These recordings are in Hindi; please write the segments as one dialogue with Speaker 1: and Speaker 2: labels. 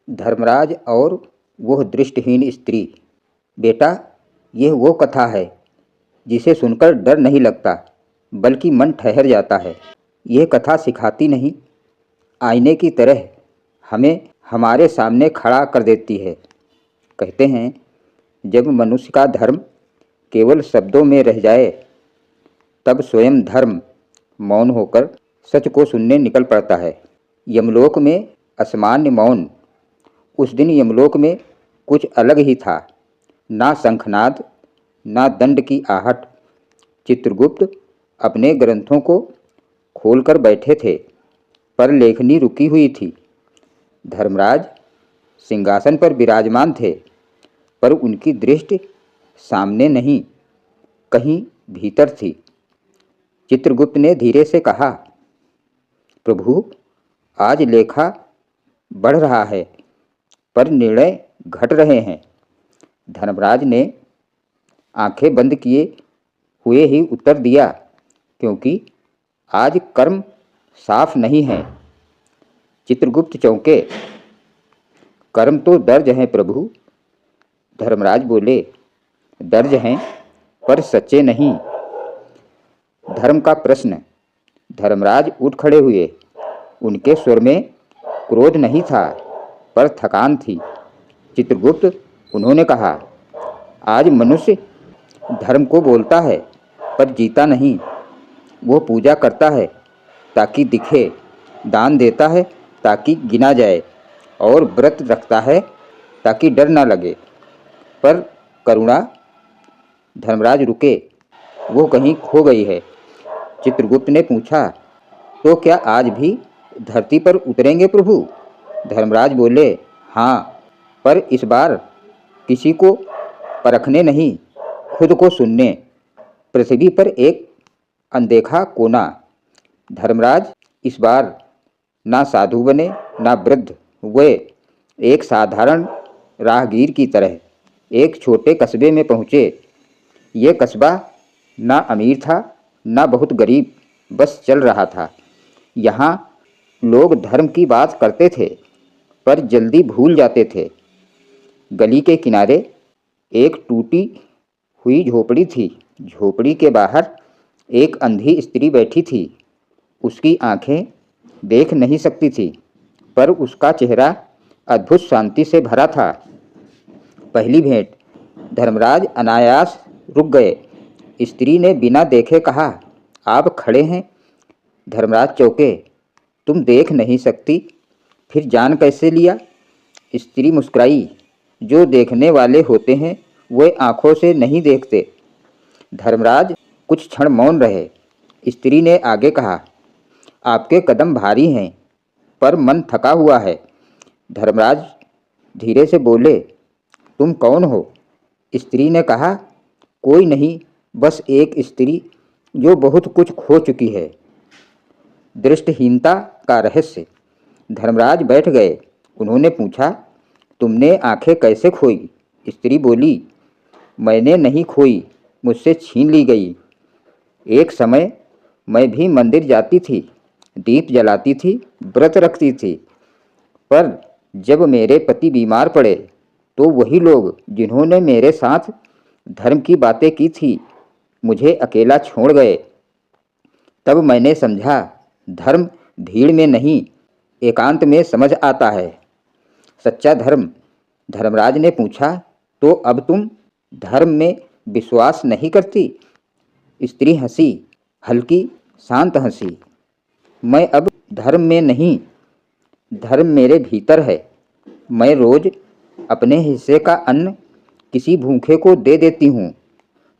Speaker 1: धर्मराज और वह दृष्टिहीन स्त्री। बेटा, यह वो कथा है जिसे सुनकर डर नहीं लगता बल्कि मन ठहर जाता है। यह कथा सिखाती नहीं, आईने की तरह हमें हमारे सामने खड़ा कर देती है। कहते हैं, जब मनुष्य का धर्म केवल शब्दों में रह जाए तब स्वयं धर्म मौन होकर सच को सुनने निकल पड़ता है। यमलोक में असामान्य मौन। उस दिन यमलोक में कुछ अलग ही था। ना शंखनाद, ना दंड की आहट। चित्रगुप्त अपने ग्रंथों को खोलकर बैठे थे, पर लेखनी रुकी हुई थी। धर्मराज सिंहासन पर विराजमान थे, पर उनकी दृष्टि सामने नहीं, कहीं भीतर थी। चित्रगुप्त ने धीरे से कहा, प्रभु, आज लेखा बढ़ रहा है पर निर्णय घट रहे हैं। धर्मराज ने आंखें बंद किए हुए ही उत्तर दिया, क्योंकि आज कर्म साफ नहीं है। चित्रगुप्त चौंके। कर्म तो दर्ज हैं प्रभु। धर्मराज बोले, दर्ज हैं पर सच्चे नहीं। धर्म का प्रश्न। धर्मराज उठ खड़े हुए। उनके स्वर में क्रोध नहीं था, पर थकान थी। चित्रगुप्त, उन्होंने कहा, आज मनुष्य धर्म को बोलता है पर जीता नहीं। वो पूजा करता है ताकि दिखे, दान देता है ताकि गिना जाए, और व्रत रखता है ताकि डर ना लगे, पर करुणा। धर्मराज रुके। वो कहीं खो गई है। चित्रगुप्त ने पूछा, तो क्या आज भी धरती पर उतरेंगे प्रभु? धर्मराज बोले, हाँ, पर इस बार किसी को परखने नहीं, खुद को सुनने। पृथ्वी पर एक अनदेखा कोना। धर्मराज इस बार ना साधु बने ना वृद्ध। वे एक साधारण राहगीर की तरह एक छोटे कस्बे में पहुँचे। ये कस्बा ना अमीर था ना बहुत गरीब, बस चल रहा था। यहाँ लोग धर्म की बात करते थे पर जल्दी भूल जाते थे। गली के किनारे एक टूटी हुई झोपड़ी थी। झोपड़ी के बाहर एक अंधी स्त्री बैठी थी। उसकी आंखें देख नहीं सकती थी, पर उसका चेहरा अद्भुत शांति से भरा था। पहली भेंट। धर्मराज अनायास रुक गए। स्त्री ने बिना देखे कहा, आप खड़े हैं? धर्मराज चौंके। तुम देख नहीं सकती, फिर जान कैसे लिया? स्त्री मुस्कुराई। जो देखने वाले होते हैं वे आंखों से नहीं देखते। धर्मराज कुछ क्षण मौन रहे। स्त्री ने आगे कहा, आपके कदम भारी हैं पर मन थका हुआ है। धर्मराज धीरे से बोले, तुम कौन हो? स्त्री ने कहा, कोई नहीं, बस एक स्त्री जो बहुत कुछ खो चुकी है। दृष्टिहीनता का रहस्य। धर्मराज बैठ गए। उन्होंने पूछा, तुमने आंखें कैसे खोई? स्त्री बोली, मैंने नहीं खोई, मुझसे छीन ली गई। एक समय मैं भी मंदिर जाती थी, दीप जलाती थी, व्रत रखती थी, पर जब मेरे पति बीमार पड़े तो वही लोग जिन्होंने मेरे साथ धर्म की बातें की थी मुझे अकेला छोड़ गए। तब मैंने समझा, धर्म भीड़ में नहीं, एकांत में समझ आता है। सच्चा धर्म। धर्मराज ने पूछा, तो अब तुम धर्म में विश्वास नहीं करती? स्त्री हंसी, हल्की शांत हंसी। मैं अब धर्म में नहीं, धर्म मेरे भीतर है। मैं रोज अपने हिस्से का अन्न किसी भूखे को दे देती हूँ।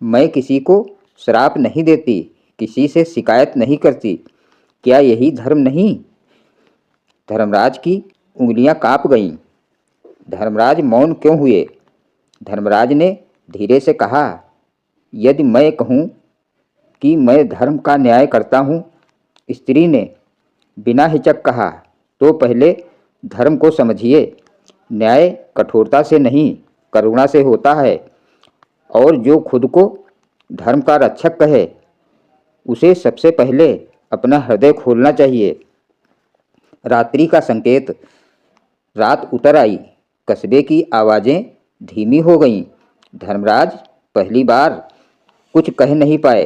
Speaker 1: मैं किसी को श्राप नहीं देती, किसी से शिकायत नहीं करती। क्या यही धर्म नहीं? धर्मराज की उंगलियां कांप गईं। धर्मराज मौन क्यों हुए? धर्मराज ने धीरे से कहा, यदि मैं कहूँ कि मैं धर्म का न्याय करता हूँ, स्त्री ने बिना हिचक कहा, तो पहले धर्म को समझिए। न्याय कठोरता से नहीं, करुणा से होता है। और जो खुद को धर्म का रक्षक कहे, उसे सबसे पहले अपना हृदय खोलना चाहिए। रात्रि का संकेत। रात उतर आई। कस्बे की आवाज़ें धीमी हो गईं। धर्मराज पहली बार कुछ कह नहीं पाए।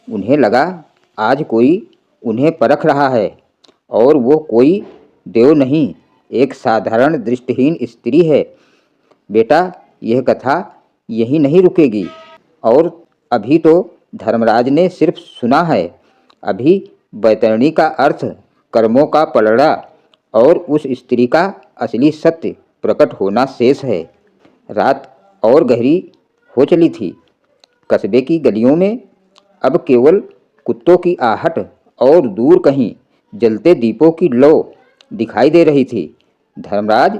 Speaker 1: उन्हें लगा आज कोई उन्हें परख रहा है, और वो कोई देव नहीं, एक साधारण दृष्टिहीन स्त्री है। बेटा, यह कथा यहीं नहीं रुकेगी। और अभी तो धर्मराज ने सिर्फ सुना है। अभी बैतरणी का अर्थ, कर्मों का पलड़ा और उस स्त्री का असली सत्य प्रकट होना शेष है। रात और गहरी हो चली थी। कस्बे की गलियों में अब केवल कुत्तों की आहट और दूर कहीं जलते दीपों की लौ दिखाई दे रही थी। धर्मराज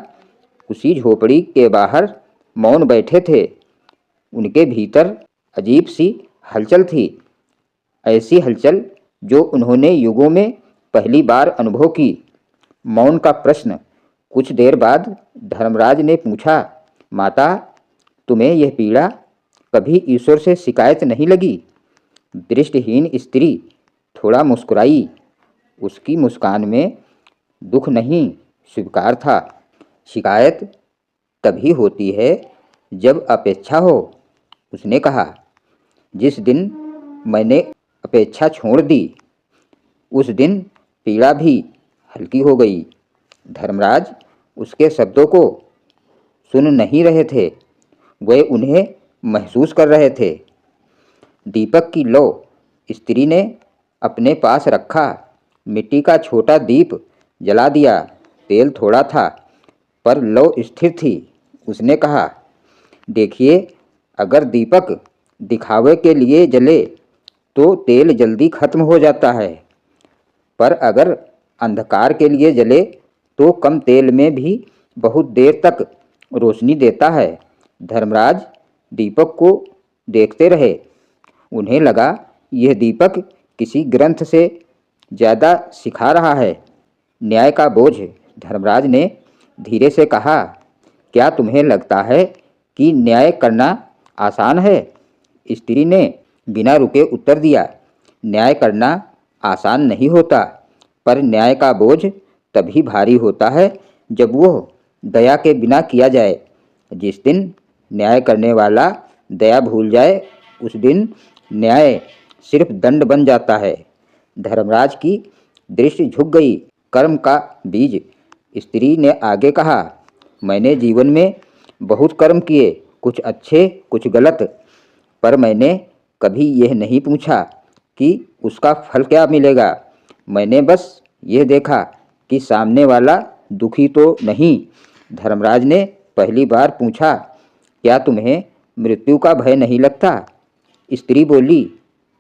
Speaker 1: उसी झोपड़ी के बाहर मौन बैठे थे। उनके भीतर अजीब सी हलचल थी, ऐसी हलचल जो उन्होंने युगों में पहली बार अनुभव की। मौन का प्रश्न। कुछ देर बाद धर्मराज ने पूछा, माता, तुम्हें यह पीड़ा कभी ईश्वर से शिकायत नहीं लगी? दृष्टिहीन स्त्री थोड़ा मुस्कुराई। उसकी मुस्कान में दुख नहीं, स्वीकार था। शिकायत तभी होती है जब अपेक्षा हो, उसने कहा। जिस दिन मैंने अपेक्षा छोड़ दी, उस दिन पीड़ा भी हल्की हो गई। धर्मराज उसके शब्दों को सुन नहीं रहे थे, वे उन्हें महसूस कर रहे थे। दीपक की लौ स्त्री ने अपने पास रखा। मिट्टी का छोटा दीप जला दिया। तेल थोड़ा था, पर लौ स्थिर थी। उसने कहा, देखिए, अगर दीपक दिखावे के लिए जले तो तेल जल्दी खत्म हो जाता है, पर अगर अंधकार के लिए जले तो कम तेल में भी बहुत देर तक रोशनी देता है। धर्मराज दीपक को देखते रहे। उन्हें लगा यह दीपक किसी ग्रंथ से ज़्यादा सिखा रहा है। न्याय का बोझ। धर्मराज ने धीरे से कहा, क्या तुम्हें लगता है कि न्याय करना आसान है? स्त्री ने बिना रुके उत्तर दिया, न्याय करना आसान नहीं होता, पर न्याय का बोझ तभी भारी होता है जब वो दया के बिना किया जाए। जिस दिन न्याय करने वाला दया भूल जाए, उस दिन न्याय सिर्फ दंड बन जाता है। धर्मराज की दृष्टि झुक गई। कर्म का बीज। स्त्री ने आगे कहा, मैंने जीवन में बहुत कर्म किए, कुछ अच्छे कुछ गलत, पर मैंने कभी यह नहीं पूछा कि उसका फल क्या मिलेगा। मैंने बस यह देखा कि सामने वाला दुखी तो नहीं। धर्मराज ने पहली बार पूछा, क्या तुम्हें मृत्यु का भय नहीं लगता? स्त्री बोली,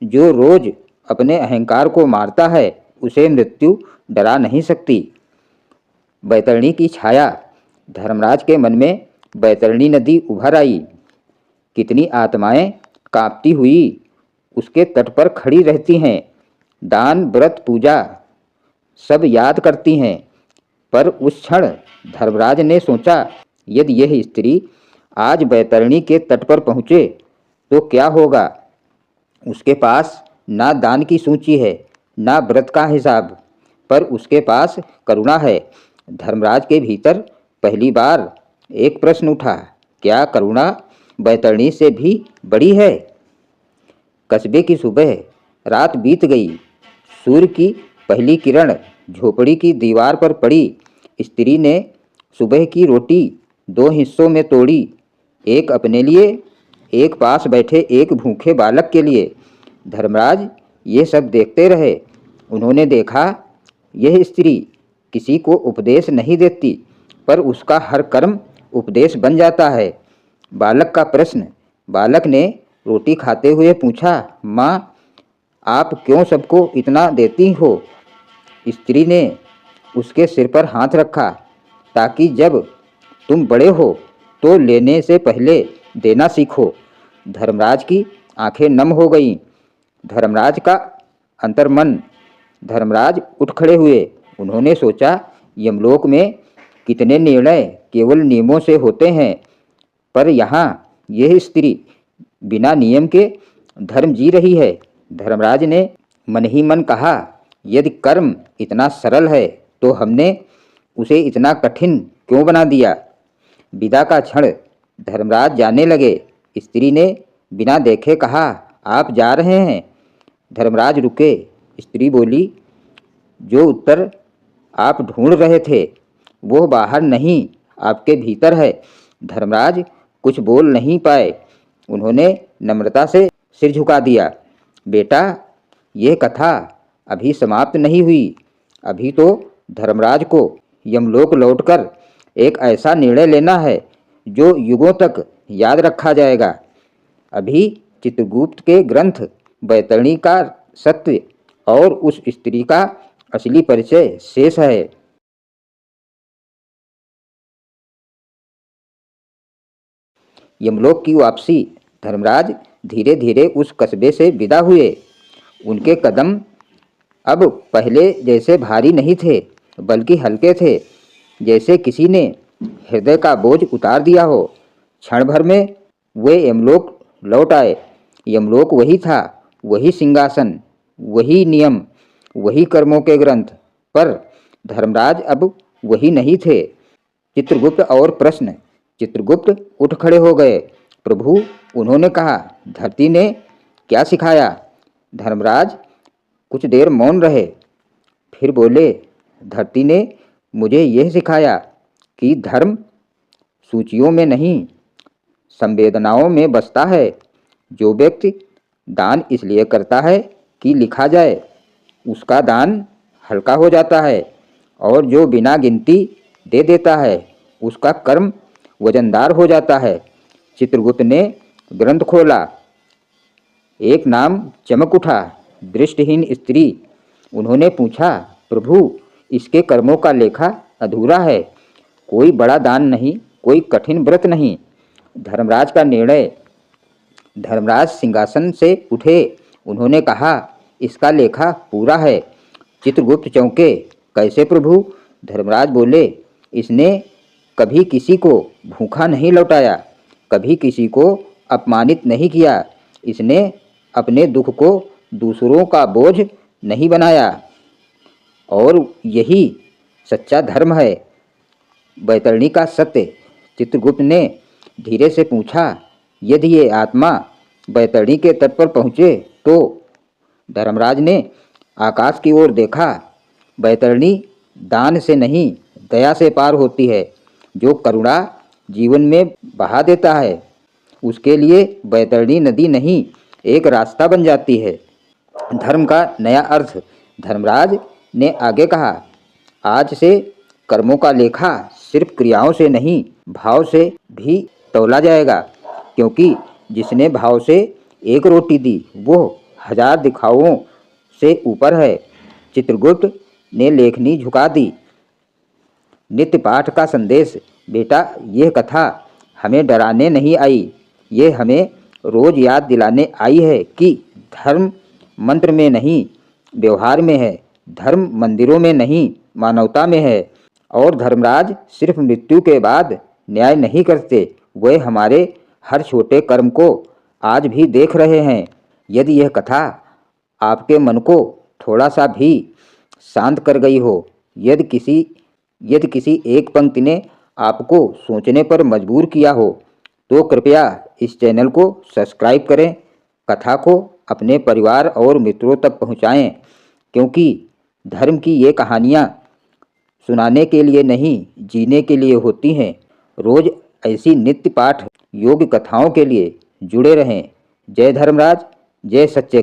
Speaker 1: जो रोज अपने अहंकार को मारता है, उसे मृत्यु डरा नहीं सकती। बैतरणी की छाया। धर्मराज के मन में बैतरणी नदी उभर आई। कितनी आत्माएं कांपती हुई उसके तट पर खड़ी रहती हैं। दान, व्रत, पूजा सब याद करती हैं। पर उस क्षण धर्मराज ने सोचा, यदि यह स्त्री आज बैतरणी के तट पर पहुँचे तो क्या होगा। उसके पास ना दान की सूची है, ना व्रत का हिसाब, पर उसके पास करुणा है। धर्मराज के भीतर पहली बार एक प्रश्न उठा, क्या करुणा बैतरणी से भी बड़ी है? कस्बे की सुबह। रात बीत गई। सूर्य की पहली किरण झोपड़ी की दीवार पर पड़ी। स्त्री ने सुबह की रोटी दो हिस्सों में तोड़ी, एक अपने लिए, एक पास बैठे एक भूखे बालक के लिए। धर्मराज ये सब देखते रहे। उन्होंने देखा, यह स्त्री किसी को उपदेश नहीं देती, पर उसका हर कर्म उपदेश बन जाता है। बालक का प्रश्न। बालक ने रोटी खाते हुए पूछा, माँ, आप क्यों सबको इतना देती हो? स्त्री ने उसके सिर पर हाथ रखा, ताकि जब तुम बड़े हो तो लेने से पहले देना सीखो। धर्मराज की आंखें नम हो गईं। धर्मराज का अंतर्मन। धर्मराज उठ खड़े हुए। उन्होंने सोचा, यमलोक में कितने निर्णय केवल नियमों से होते हैं, पर यहाँ यह स्त्री बिना नियम के धर्म जी रही है। धर्मराज ने मन ही मन कहा, यदि कर्म इतना सरल है तो हमने उसे इतना कठिन क्यों बना दिया। विदा का क्षण धर्मराज जाने लगे। स्त्री ने बिना देखे कहा, आप जा रहे हैं। धर्मराज रुके। स्त्री बोली, जो उत्तर आप ढूंढ रहे थे वो बाहर नहीं, आपके भीतर है। धर्मराज कुछ बोल नहीं पाए। उन्होंने नम्रता से सिर झुका दिया। बेटा, यह कथा अभी समाप्त नहीं हुई। अभी तो धर्मराज को यमलोक लौटकर एक ऐसा निर्णय लेना है जो युगों तक याद रखा जाएगा। अभी चित्रगुप्त के ग्रंथ बैतरणी का सत्य और उस स्त्री का असली परिचय शेष है। यमलोक की वापसी। धर्मराज धीरे धीरे उस कस्बे से विदा हुए। उनके कदम अब पहले जैसे भारी नहीं थे, बल्कि हल्के थे, जैसे किसी ने हृदय का बोझ उतार दिया हो। क्षण भर में वे यमलोक लौट आए। यमलोक वही था, वही सिंहासन, वही नियम, वही कर्मों के ग्रंथ, पर धर्मराज अब वही नहीं थे। चित्रगुप्त और प्रश्न। चित्रगुप्त उठ खड़े हो गए। प्रभु, उन्होंने कहा, धरती ने क्या सिखाया। धर्मराज कुछ देर मौन रहे, फिर बोले, धरती ने मुझे यह सिखाया कि धर्म सूचियों में नहीं, संवेदनाओं में बसता है। जो व्यक्ति दान इसलिए करता है कि लिखा जाए, उसका दान हल्का हो जाता है, और जो बिना गिनती दे देता है, उसका कर्म वजनदार हो जाता है। चित्रगुप्त ने ग्रंथ खोला। एक नाम चमक उठा, दृष्टिहीन स्त्री। उन्होंने पूछा, प्रभु, इसके कर्मों का लेखा अधूरा है। कोई बड़ा दान नहीं, कोई कठिन व्रत नहीं। धर्मराज का निर्णय। धर्मराज सिंहासन से उठे। उन्होंने कहा, इसका लेखा पूरा है। चित्रगुप्त चौंके। कैसे प्रभु। धर्मराज बोले, इसने कभी किसी को भूखा नहीं लौटाया, कभी किसी को अपमानित नहीं किया। इसने अपने दुख को दूसरों का बोझ नहीं बनाया, और यही सच्चा धर्म है, बैतरणी का सत्य। चित्रगुप्त ने धीरे से पूछा, यदि ये आत्मा बैतरणी के तट पर पहुँचे तो। धर्मराज ने आकाश की ओर देखा। बैतरणी दान से नहीं, दया से पार होती है। जो करुणा जीवन में बहा देता है, उसके लिए बैतरणी नदी नहीं, एक रास्ता बन जाती है। धर्म का नया अर्थ। धर्मराज ने आगे कहा, आज से कर्मों का लेखा सिर्फ क्रियाओं से नहीं, भाव से भी तौला जाएगा, क्योंकि जिसने भाव से एक रोटी दी वो 1000 दिखावों से ऊपर है। चित्रगुप्त ने लेखनी झुका दी। नित्य पाठ का संदेश। बेटा, यह कथा हमें डराने नहीं आई, ये हमें रोज याद दिलाने आई है कि धर्म मंत्र में नहीं, व्यवहार में है। धर्म मंदिरों में नहीं, मानवता में है। और धर्मराज सिर्फ मृत्यु के बाद न्याय नहीं करते, वे हमारे हर छोटे कर्म को आज भी देख रहे हैं। यदि यह कथा आपके मन को थोड़ा सा भी शांत कर गई हो, यदि किसी एक पंक्ति ने आपको सोचने पर मजबूर किया हो, तो कृपया इस चैनल को सब्सक्राइब करें। कथा को अपने परिवार और मित्रों तक पहुंचाएं, क्योंकि धर्म की ये कहानियाँ सुनाने के लिए नहीं, जीने के लिए होती हैं। रोज ऐसी नित्य पाठ योग्य कथाओं के लिए जुड़े रहें। जय धर्मराज, जय सच्चे।